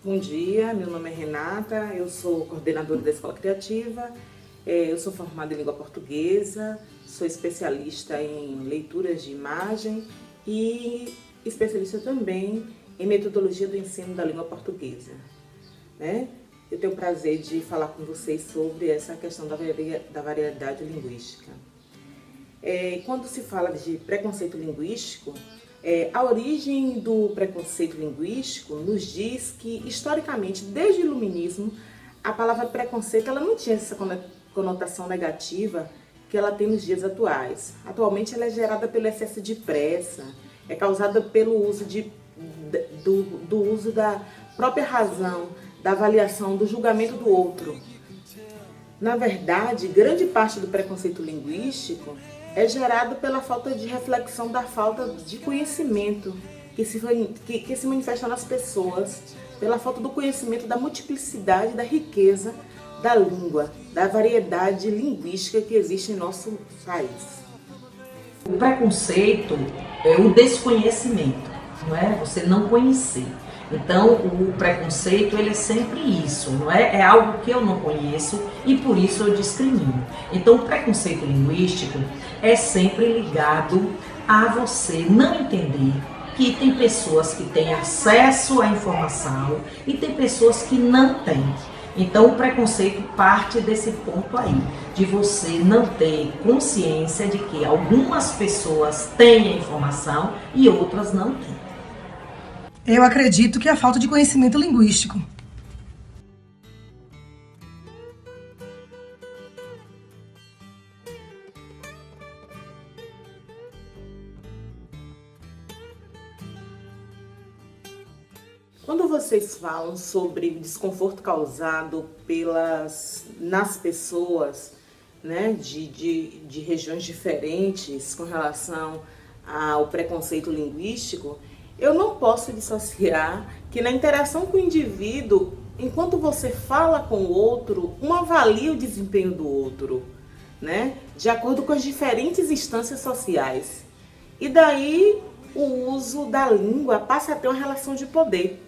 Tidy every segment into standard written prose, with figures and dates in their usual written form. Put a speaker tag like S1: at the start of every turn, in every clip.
S1: Bom dia, meu nome é Renata, eu sou coordenadora da Escola Criativa, eu sou formada em língua portuguesa, sou especialista em leituras de imagem e especialista também em metodologia do ensino da língua portuguesa, né? Eu tenho o prazer de falar com vocês sobre essa questão da variedade linguística. Quando se fala de preconceito linguístico, a origem do preconceito linguístico nos diz que, historicamente, desde o Iluminismo, a palavra preconceito ela não tinha essa conotação negativa que ela tem nos dias atuais. Atualmente ela é gerada pelo excesso de pressa, é causada pelo uso do uso da própria razão, da avaliação, do julgamento do outro. Na verdade, grande parte do preconceito linguístico é gerado pela falta de reflexão, da falta de conhecimento que se manifesta nas pessoas, pela falta do conhecimento da multiplicidade, da riqueza da língua, da variedade linguística que existe em nosso país.
S2: O preconceito é o desconhecimento, não é? Você não conhecer. Então, o preconceito, ele é sempre isso, não é? É algo que eu não conheço e por isso eu discrimino. Então, o preconceito linguístico é sempre ligado a você não entender que tem pessoas que têm acesso à informação e tem pessoas que não têm. Então, o preconceito parte desse ponto aí, de você não ter consciência de que algumas pessoas têm a informação e outras não têm.
S3: Eu acredito que é a falta de conhecimento linguístico.
S1: Quando vocês falam sobre o desconforto causado nas pessoas, né, de regiões diferentes com relação ao preconceito linguístico, eu não posso dissociar que na interação com o indivíduo, enquanto você fala com o outro, um avalia o desempenho do outro, né? De acordo com as diferentes instâncias sociais. E daí o uso da língua passa a ter uma relação de poder.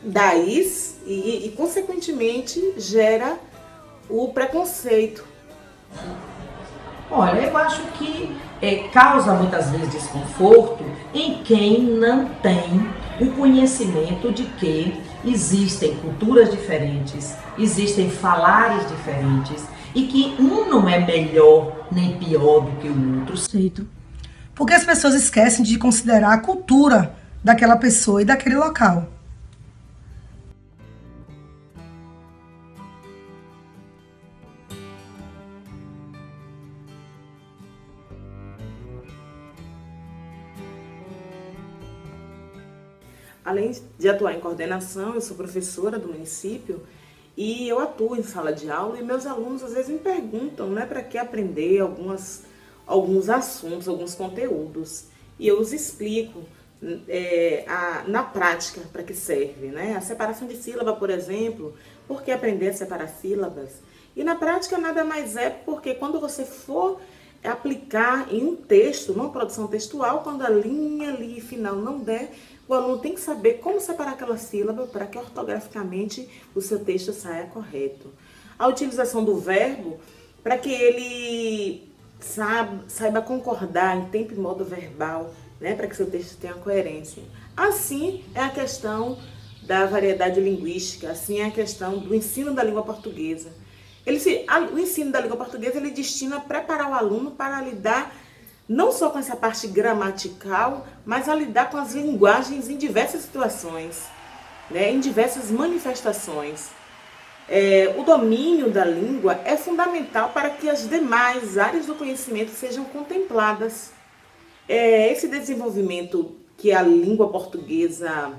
S1: Daí, consequentemente, gera o preconceito.
S2: Olha, eu acho que causa muitas vezes desconforto em quem não tem o conhecimento de que existem culturas diferentes, existem falares diferentes e que um não é melhor nem pior do que o outro.
S3: Porque as pessoas esquecem de considerar a cultura daquela pessoa e daquele local.
S1: Além de atuar em coordenação, eu sou professora do município e eu atuo em sala de aula e meus alunos às vezes me perguntam, né, para que aprender alguns assuntos, alguns conteúdos. E eu os explico na prática para que serve, né? A separação de sílaba, por exemplo, por que aprender a separar sílabas? E na prática nada mais é porque quando você for aplicar em um texto, numa produção textual, quando a linha ali final não der, o aluno tem que saber como separar aquela sílaba para que ortograficamente o seu texto saia correto. A utilização do verbo para que ele saiba concordar em tempo e modo verbal, né, para que seu texto tenha coerência. Assim é a questão da variedade linguística, assim é a questão do ensino da língua portuguesa. O ensino da língua portuguesa ele destina a preparar o aluno para lidar não só com essa parte gramatical, mas a lidar com as linguagens em diversas situações, né, em diversas manifestações. O domínio da língua é fundamental para que as demais áreas do conhecimento sejam contempladas. Esse desenvolvimento que a língua portuguesa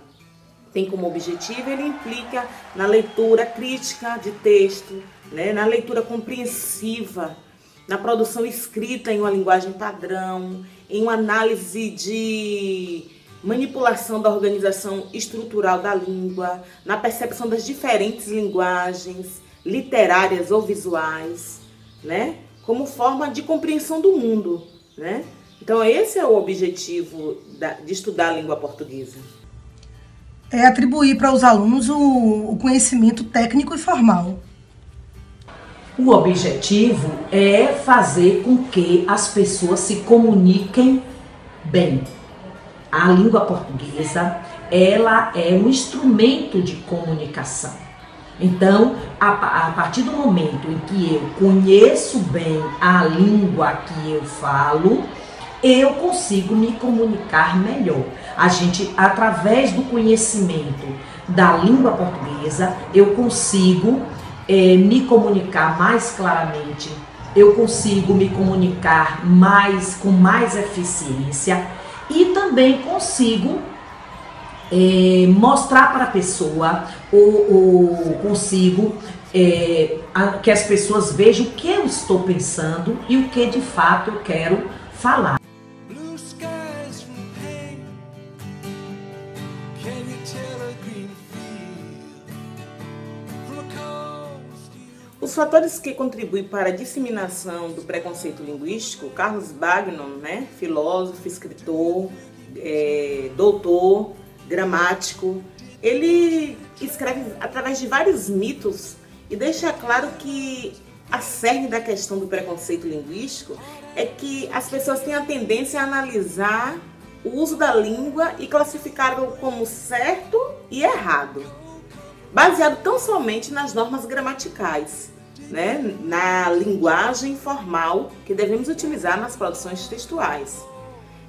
S1: tem como objetivo, ele implica na leitura crítica de texto, né, na leitura compreensiva, na produção escrita em uma linguagem padrão, em uma análise de manipulação da organização estrutural da língua, na percepção das diferentes linguagens literárias ou visuais, né, como forma de compreensão do mundo, né? Então esse é o objetivo de estudar a língua portuguesa.
S3: é atribuir para os alunos o conhecimento técnico e formal.
S2: O objetivo é fazer com que as pessoas se comuniquem bem. A língua portuguesa, ela é um instrumento de comunicação. Então, a partir do momento em que eu conheço bem a língua que eu falo, eu consigo me comunicar melhor. A gente, através do conhecimento da língua portuguesa, eu consigo me comunicar mais claramente, eu consigo me comunicar com mais eficiência e também consigo mostrar para a pessoa, ou consigo que as pessoas vejam o que eu estou pensando e o que de fato eu quero falar.
S1: Os fatores que contribuem para a disseminação do preconceito linguístico, Carlos Bagnon, né, filósofo, escritor, doutor, gramático, ele escreve através de vários mitos e deixa claro que a cerne da questão do preconceito linguístico é que as pessoas têm a tendência a analisar o uso da língua e classificá-lo como certo e errado, baseado tão somente nas normas gramaticais, né, na linguagem formal que devemos utilizar nas produções textuais,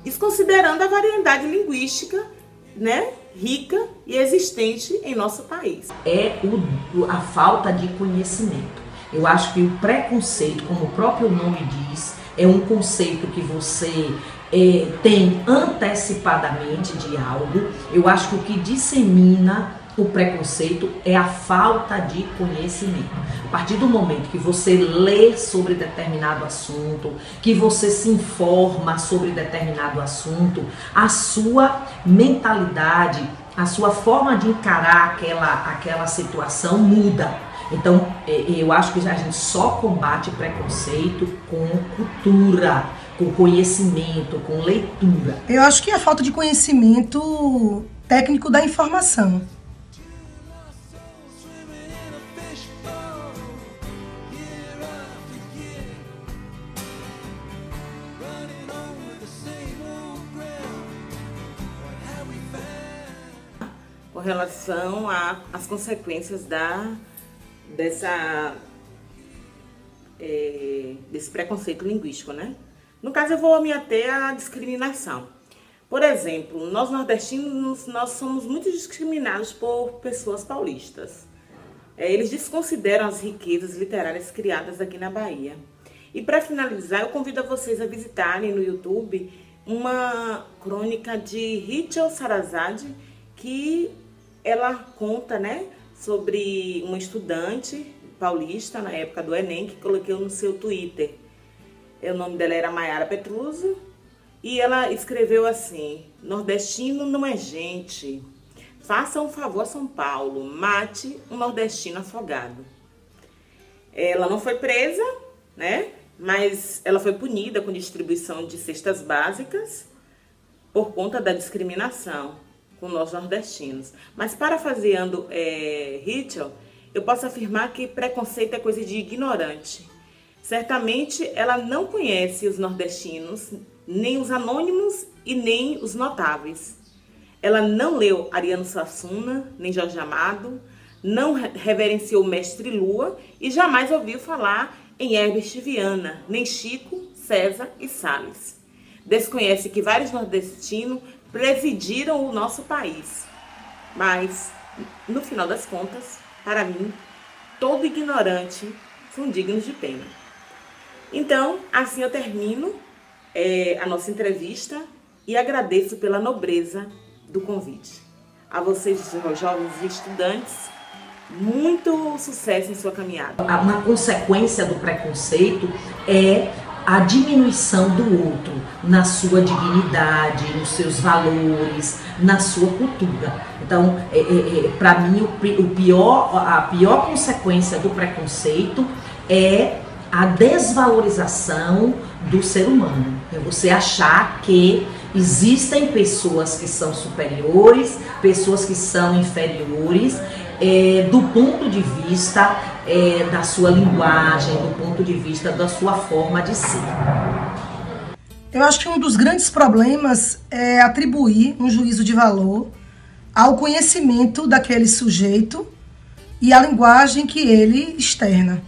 S1: desconsiderando a variedade linguística, né, rica e existente em nosso país.
S2: É a falta de conhecimento. Eu acho que o preconceito, como o próprio nome diz, é um conceito que você tem antecipadamente de algo. Eu acho que o que dissemina o preconceito é a falta de conhecimento. A partir do momento que você lê sobre determinado assunto, que você se informa sobre determinado assunto, a sua mentalidade, a sua forma de encarar aquela situação muda. Então, eu acho que a gente só combate preconceito com cultura, com conhecimento, com leitura.
S3: Eu acho que é a falta de conhecimento técnico da informação.
S1: Com relação às consequências desse preconceito linguístico, né? No caso, eu vou me ater à discriminação. Por exemplo, nós nordestinos, nós somos muito discriminados por pessoas paulistas. Eles desconsideram as riquezas literárias criadas aqui na Bahia. E para finalizar, eu convido a vocês a visitarem no YouTube uma crônica de Rachel Sarazade, que ela conta, né, sobre uma estudante paulista na época do Enem, que colocou no seu Twitter. O nome dela era Mayara Petruzzo e ela escreveu assim: nordestino não é gente, faça um favor a São Paulo, mate um nordestino afogado. Ela não foi presa, né, mas ela foi punida com distribuição de cestas básicas por conta da discriminação com nós nordestinos. Mas parafraseando Rachel, eu posso afirmar que preconceito é coisa de ignorante. Certamente ela não conhece os nordestinos, nem os anônimos e nem os notáveis. Ela não leu Ariano Suassuna, nem Jorge Amado, não reverenciou Mestre Lua e jamais ouviu falar em Herbert Viana, nem Chico, César e Salles. Desconhece que vários nordestinos presidiram o nosso país. Mas, no final das contas, para mim, todo ignorante são dignos de pena. Então, assim eu termino a nossa entrevista e agradeço pela nobreza do convite. A vocês, jovens estudantes, muito sucesso em sua caminhada.
S2: Uma consequência do preconceito é a diminuição do outro na sua dignidade, nos seus valores, na sua cultura. Então, para mim, a pior consequência do preconceito é a desvalorização do ser humano. É você achar que Existem pessoas que são superiores, pessoas que são inferiores, do ponto de vista da sua linguagem, do ponto de vista da sua forma de ser.
S3: Eu acho que um dos grandes problemas é atribuir um juízo de valor ao conhecimento daquele sujeito e à linguagem que ele externa.